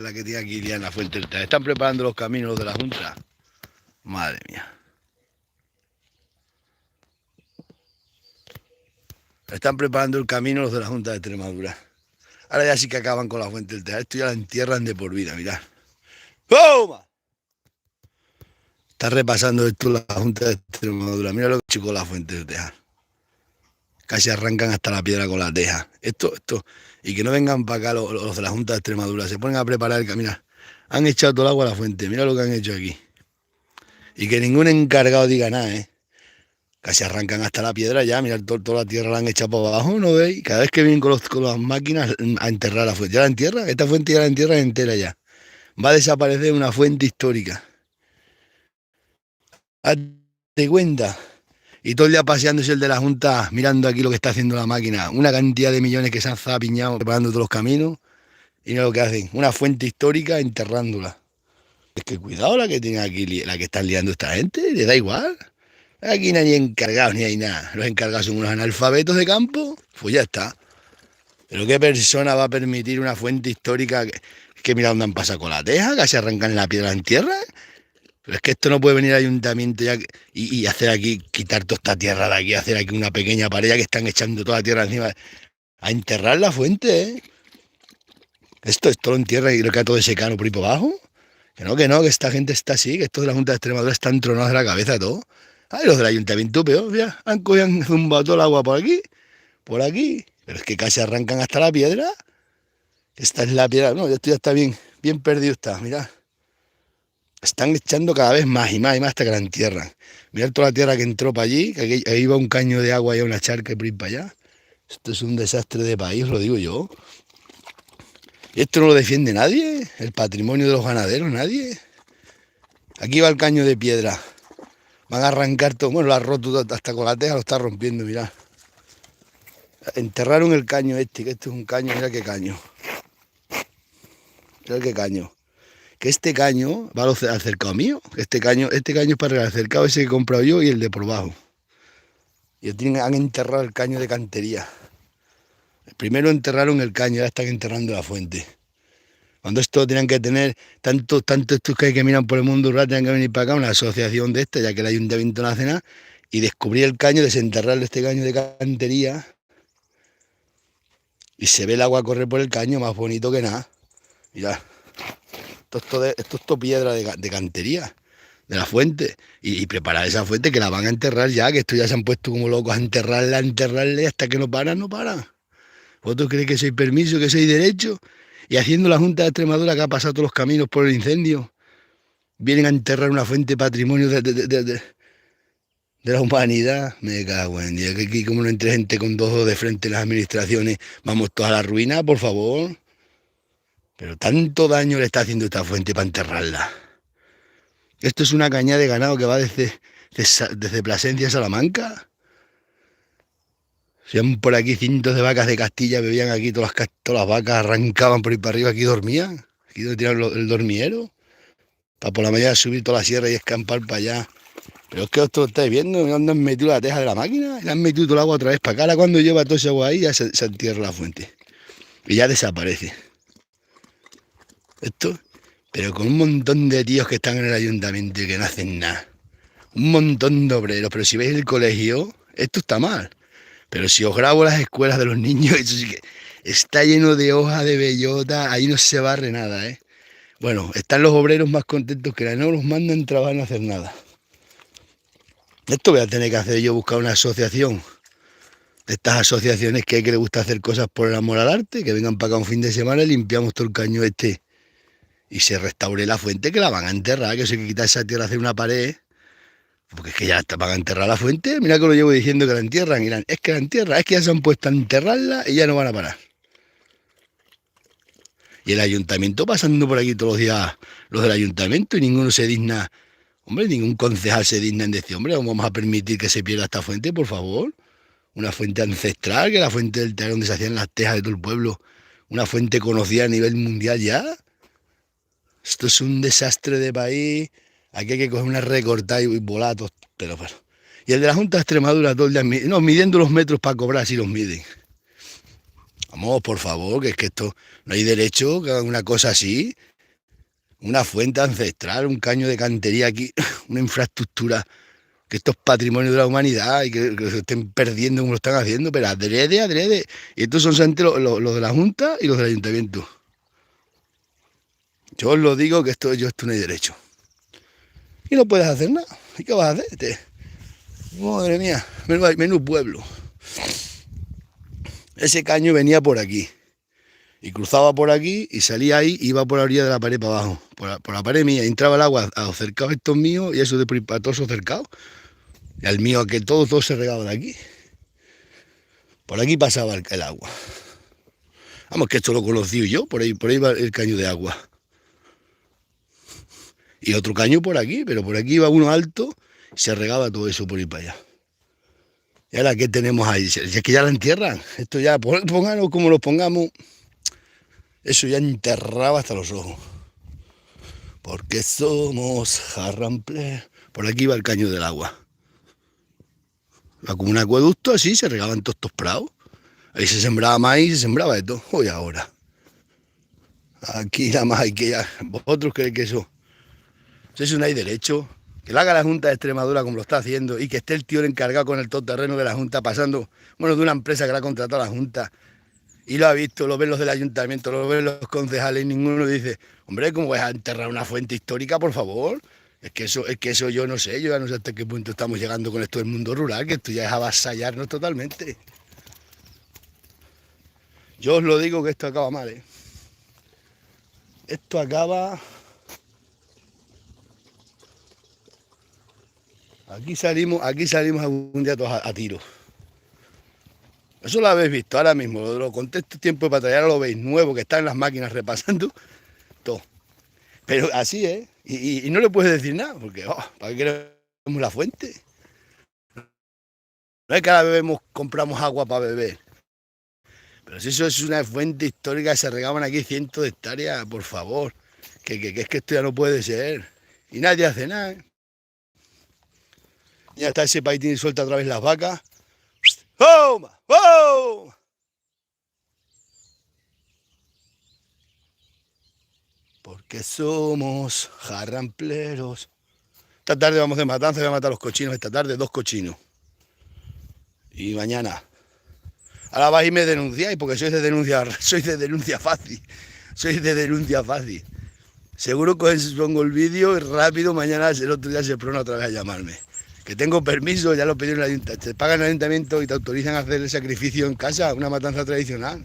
la que tiene aquí ya en la Fuente del Tejar. Están preparando los caminos de la Junta. Madre mía. Están preparando el camino los de la Junta de Extremadura. Ahora ya sí que acaban con la Fuente del Tejar. Esto ya la entierran de por vida, mirad. ¡Toma! Está repasando esto la Junta de Extremadura. Mira lo que ha hecho con la Fuente del Tejar. Casi arrancan hasta la piedra con la teja. Esto. Y que no vengan para acá los de la Junta de Extremadura. Se ponen a preparar el camino. Han echado todo el agua a la fuente. Mira lo que han hecho aquí. Y que ningún encargado diga nada, ¿eh? Casi arrancan hasta la piedra ya. Mirad, toda la tierra la han echado por abajo, ¿no veis? Cada vez que vienen con las máquinas a enterrar la fuente. Ya la entierran. Esta fuente ya la entierran entera ya. Va a desaparecer una fuente histórica. Hazte cuenta. Y todo el día paseándose el de la Junta, mirando aquí lo que está haciendo la máquina. Una cantidad de millones que se han zapiñado preparando todos los caminos. Y mira lo que hacen. Una fuente histórica enterrándola. Es que cuidado la que tiene aquí, la que están liando esta gente. Le da igual. Aquí no hay encargados ni hay nada. Los encargados son unos analfabetos de campo. Pues ya está. Pero ¿qué persona va a permitir una fuente histórica que mira dónde han pasado con la teja? Casi arrancan la piedra en tierra. Pero es que esto no puede venir al ayuntamiento ya y hacer aquí, quitar toda esta tierra de aquí, hacer aquí una pequeña pared ya que están echando toda la tierra encima. A enterrar la fuente, ¿eh? Esto lo entierra y lo queda todo ese cano por ahí por abajo. Que no, que esta gente está así, que estos de la Junta de Extremadura están tronados de la cabeza todo. Ay, los del ayuntamiento peor, ya, han zumbado todo el agua por aquí. Pero es que casi arrancan hasta la piedra. Esta es la piedra, no, esto ya está bien perdido está, mirad. Están echando cada vez más y más y más hasta que la entierran. Mirad toda la tierra que entró para allí, que ahí va un caño de agua y una charca y por ahí para allá. Esto es un desastre de país, lo digo yo. Y esto no lo defiende nadie, el patrimonio de los ganaderos, nadie. Aquí va el caño de piedra. Van a arrancar todo, bueno, lo ha roto hasta con la teja, lo está rompiendo, mirad. Enterraron el caño que este es un caño, mira qué caño. Mira qué caño. Que este caño va al cercado mío. Este caño es para regalar el cercado ese que he comprado yo y el de por abajo. Y han enterrado el caño de cantería. Primero enterraron el caño, ahora están enterrando la fuente. Cuando esto tenían que tener, tanto estos que hay que miran por el mundo rural, tenían que venir para acá, una asociación de esta, ya que el ayuntamiento no hace nada, y descubrir el caño, desenterrarle este caño de cantería, y se ve el agua correr por el caño, más bonito que nada. Mirad, esto es todo piedra de cantería, de la fuente, y preparar esa fuente que la van a enterrar ya, que esto ya se han puesto como locos a enterrarle, hasta que no paran. ¿Vosotros creéis que sois permiso, que sois derecho? Y haciendo la Junta de Extremadura, que ha pasado todos los caminos por el incendio, vienen a enterrar una fuente patrimonio de la humanidad. Me cago en Dios, que aquí como no entre gente con dos dedos de frente en las administraciones, vamos todos a la ruina, por favor. Pero tanto daño le está haciendo esta fuente para enterrarla. Esto es una cañada de ganado que va desde Plasencia a Salamanca. Sean por aquí cientos de vacas de Castilla, bebían aquí todas las vacas, arrancaban por ahí para arriba, aquí dormían. Aquí donde tiran el dormidero. Para por la mañana subir toda la sierra y escampar para allá. Pero es que esto lo estáis viendo, ¿dónde han metido la teja de la máquina? Le han metido todo el agua otra vez para acá. Ahora cuando lleva todo ese agua ahí ya se entierra la fuente. Y ya desaparece. Esto, pero con un montón de tíos que están en el ayuntamiento y que no hacen nada. Un montón de obreros, pero si veis el colegio, esto está mal. Pero si os grabo las escuelas de los niños, eso sí que está lleno de hojas de bellota, ahí no se barre nada, ¿eh? Bueno, están los obreros más contentos que no los mandan trabajar no hacer nada. Esto voy a tener que hacer yo, buscar una asociación. De estas asociaciones que les gusta hacer cosas por el amor al arte, que vengan para acá un fin de semana y limpiamos todo el caño y se restaure la fuente, que la van a enterrar, que eso hay que quitar esa tierra, hacer una pared. Porque es que ya van a enterrar la fuente. Mira que lo llevo diciendo que la entierran. Y es que la entierran, es que ya se han puesto a enterrarla y ya no van a parar. Y el ayuntamiento pasando por aquí todos los días, los del ayuntamiento, y ninguno se digna. Hombre, ningún concejal se digna en decir, hombre, vamos a permitir que se pierda esta fuente, por favor. Una fuente ancestral, que es la fuente del Tejar donde se hacían las tejas de todo el pueblo. Una fuente conocida a nivel mundial ya. Esto es un desastre de país. Aquí hay que coger una recortada y volar todos, pero bueno. Y el de la Junta de Extremadura todo el día, midiendo los metros para cobrar, si los miden. Vamos, por favor, que es que esto no hay derecho que hagan una cosa así. una fuente ancestral, un caño de cantería aquí, una infraestructura, que esto es patrimonio de la humanidad y que se estén perdiendo como lo están haciendo, pero adrede, adrede. Y estos son solamente los de la Junta y los del Ayuntamiento. Yo os lo digo que esto no hay derecho. Y no puedes hacer nada. ¿Y qué vas a hacer? Madre mía, menú pueblo. Ese caño venía por aquí. Y cruzaba por aquí y salía ahí y iba por la orilla de la pared para abajo. Por la pared mía. Y entraba el agua a los cercados estos míos y eso de para todos esos cercados. Y al mío, que todo se regaba de aquí. Por aquí pasaba el agua. Vamos, que esto lo conocí yo. Por ahí va el caño de agua. Y otro caño por aquí, pero por aquí iba uno alto y se regaba todo eso por ir para allá. ¿Y ahora qué tenemos ahí? Si es que ya la entierran. Esto ya, pónganos como lo pongamos, eso ya enterraba hasta los ojos. Porque somos jarrample. Por aquí iba el caño del agua. Va como un acueducto, así se regaban todos estos prados. Ahí se sembraba maíz, se sembraba de todo. Hoy ahora. Aquí nada más hay que ya. ¿Vosotros creéis que eso no hay derecho? Que lo haga la Junta de Extremadura como lo está haciendo y que esté el tío encargado con el todoterreno de la Junta pasando, bueno, de una empresa que la ha contratado a la Junta y lo ha visto, lo ven los del Ayuntamiento, lo ven los concejales y ninguno dice, hombre, ¿cómo vas a enterrar una fuente histórica, por favor? Es que eso yo no sé, yo ya no sé hasta qué punto estamos llegando con esto del mundo rural, que esto ya es avasallarnos totalmente. Yo os lo digo que esto acaba mal, ¿eh? Esto acaba... Aquí salimos algún día todos a tiro. Eso lo habéis visto ahora mismo, lo contesto tiempo de batalla, ahora lo veis nuevo, que están las máquinas repasando todo. Pero así es, y no le puedes decir nada, porque ¿para qué queremos la fuente? No es que ahora compramos agua para beber. Pero si eso es una fuente histórica, se regaban aquí cientos de hectáreas, por favor. Que es que esto ya no puede ser. Y nadie hace nada, ¿eh? Ya está ese país, tiene suelta otra vez las vacas. ¡Oh! ¡Oh! Porque somos jarrampleros. Esta tarde vamos de matanza, voy a matar a los cochinos esta tarde, 2 cochinos. Y mañana. Ahora vais y me denunciáis porque sois de denuncia fácil. Sois de denuncia fácil. Seguro que os pongo el vídeo y rápido mañana el otro día se pone otra vez a llamarme. Que tengo permiso, ya lo pedí en el ayuntamiento. Te pagan el ayuntamiento y te autorizan a hacer el sacrificio en casa, una matanza tradicional.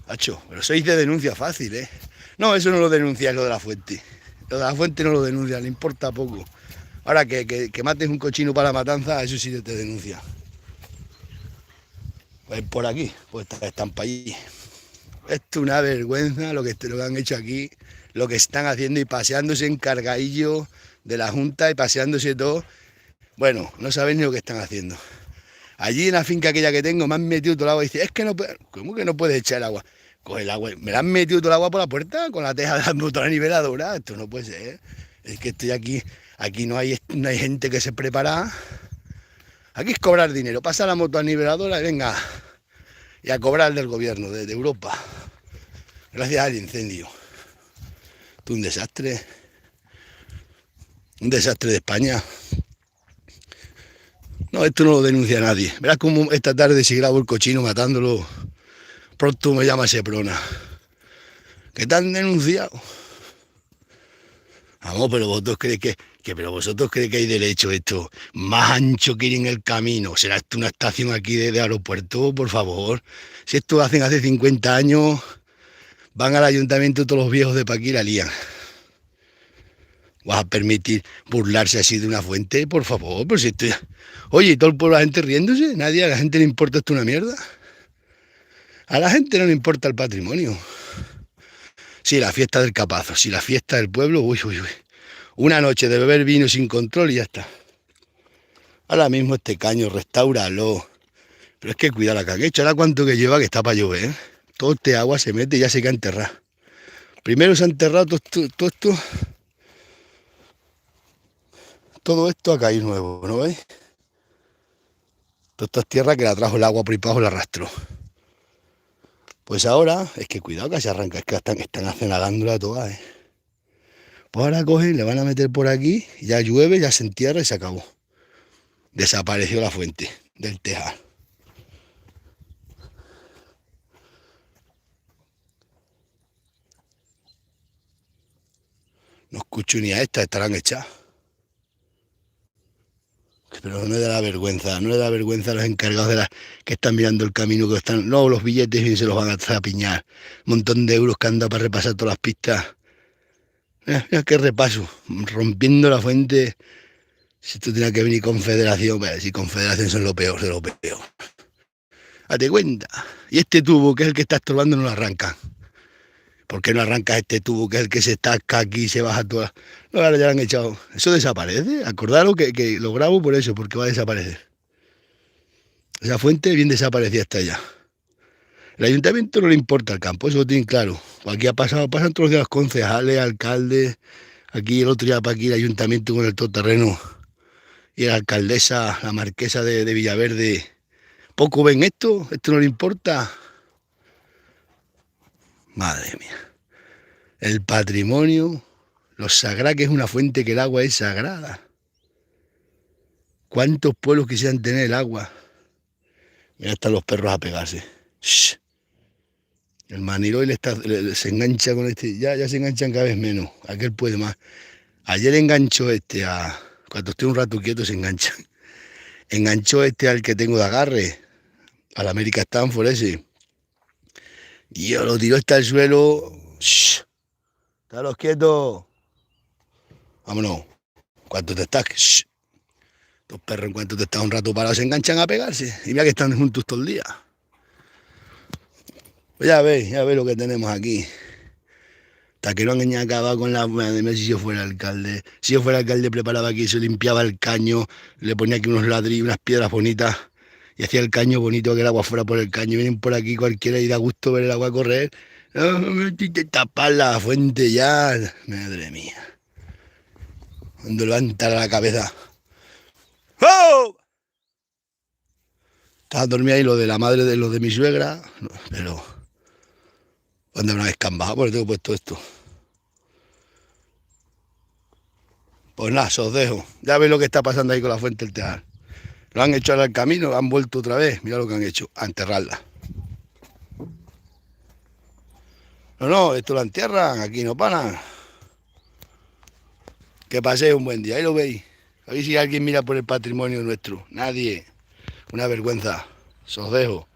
Hacho, pero sois de denuncia fácil, ¿eh? No, eso no lo denunciáis, lo de la fuente. Lo de la fuente no lo denuncia, le importa poco. Ahora que mates un cochino para la matanza, eso sí te denuncia. Pues por aquí, pues están para allí. Esto es una vergüenza lo que han hecho aquí, lo que están haciendo y paseándose en cargadillo de la Junta y paseándose todo. Bueno, no sabéis ni lo que están haciendo. Allí en la finca aquella que tengo me han metido todo el agua y dice, es que no puedes, ¿cómo que no puedes echar el agua? Coge el agua, me la han metido todo el agua por la puerta con la teja de la motora niveladora, esto no puede ser. Es que estoy aquí no hay gente que se prepara. Aquí es cobrar dinero, pasa la moto niveladora y venga, y a cobrar del gobierno, de Europa, gracias al incendio. Esto es un desastre de España. No, esto no lo denuncia nadie. Verás cómo esta tarde si grabo el cochino matándolo, pronto me llama Seprona. ¿Qué te han denunciado? Vamos, pero vosotros creéis que hay derecho a esto, más ancho que ir en el camino. ¿Será esto una estación aquí de aeropuerto, por favor? Si esto lo hacen hace 50 años, van al ayuntamiento todos los viejos de pa' aquí y la lían. ¿Vas a permitir burlarse así de una fuente? Por favor, pero si esto... Oye, y todo el pueblo, la gente riéndose, a la gente le importa esto una mierda. A la gente no le importa el patrimonio. Sí, la fiesta del capazo, sí, la fiesta del pueblo, uy. Una noche de beber vino sin control y ya está. Ahora mismo este caño, restauralo. Pero es que cuida la caquecha, ahora cuánto que lleva que está para llover. Todo este agua se mete y ya se queda enterrada. Primero se ha enterrado todo esto a caído nuevo, ¿no veis? Todas estas tierras que la trajo el agua por ahí para abajo la arrastró. Pues ahora, es que cuidado que se arranca, es que están acenagándola toda, ¿eh? Pues ahora cogen, le van a meter por aquí, ya llueve, ya se entierra y se acabó. Desapareció la fuente del tejar. No escucho ni a esta, estarán hechas. Pero no le da vergüenza, no le da vergüenza a los encargados de las que están mirando el camino, que están, no, los billetes y se los van a zapiñar. Un montón de euros que anda para repasar todas las pistas. Mira qué repaso, rompiendo la fuente. Si tú tienes que venir Confederación, bueno, si Confederación son lo peor de lo peor. Date cuenta. Y este tubo, que es el que está estorbando, no lo arranca. ¿Por qué no arrancas este tubo, que es el que se estaca aquí y se baja toda? No, ahora ya lo han echado. Eso desaparece. Acordaros que lo grabo por eso, porque va a desaparecer. Esa fuente bien desaparecida está ya. El ayuntamiento no le importa el campo, eso lo tienen claro. Aquí pasan todos los días los concejales, alcaldes. Aquí el otro día para aquí el ayuntamiento con el todoterreno y la alcaldesa, la marquesa de Villaverde. Poco ven esto no le importa. Madre mía. El patrimonio, lo sagrado que es una fuente, que el agua es sagrada. ¿Cuántos pueblos quisieran tener el agua? Mira, están los perros a pegarse. Shh. El Maniloil se engancha con este, ya se enganchan cada vez menos. Aquel puede más. Ayer enganchó cuando estoy un rato quieto se enganchan. Enganchó al que tengo de agarre, al America Stanford ese. Y yo lo tiró hasta el suelo. Shh. Estaros quietos. Vámonos. ¿Cuánto te estás? Shh. Los perros, en cuanto te estás un rato parado, se enganchan a pegarse. Y mira que están juntos todo el día. Pues ya veis lo que tenemos aquí. Hasta que no han acabado con la... Si yo fuera alcalde. Si yo fuera alcalde, preparaba aquí, se limpiaba el caño, le ponía aquí unos ladrillos, unas piedras bonitas, y hacía el caño bonito, que el agua fuera por el caño. Vienen por aquí cualquiera y da gusto ver el agua correr. Tapar la fuente ya. Madre mía. Cuando levanta la cabeza. ¡Oh! Estaba dormida ahí lo de la madre de los de mi suegra, pero cuando me han escambado, porque tengo puesto esto. Pues nada, os dejo. Ya veis lo que está pasando ahí con la fuente del Tejar. Lo han hecho ahora al camino, han vuelto otra vez. Mira lo que han hecho, a enterrarla. No, esto lo entierran, aquí no paran. Que paséis un buen día, ahí lo veis. A ver si alguien mira por el patrimonio nuestro. Nadie. Una vergüenza. Os dejo.